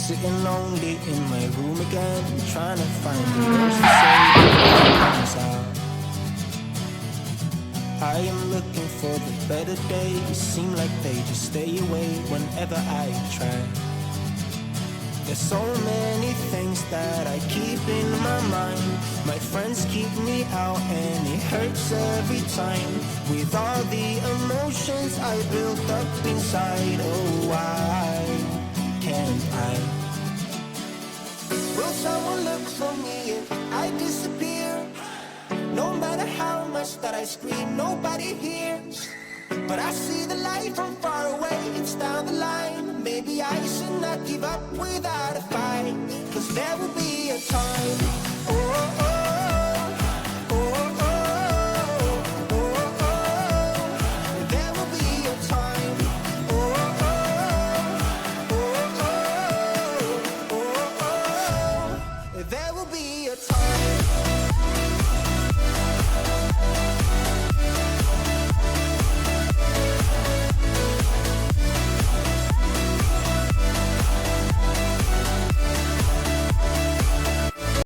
Sitting lonely in my room again, trying to find the words to say before it comes out. I am looking for the better days, seem like they just stay away whenever I try. There's so many things that I keep in my mind. My friends keep me out and it hurts every time. With all the emotions I built up inside, oh why can't I? Will someone look for me if I disappear? No matter how much that I scream, nobody hears. But I see the light from far away, it's down the line. Maybe I should not give up without a fight, 'cause there will be a time, oh, oh, oh.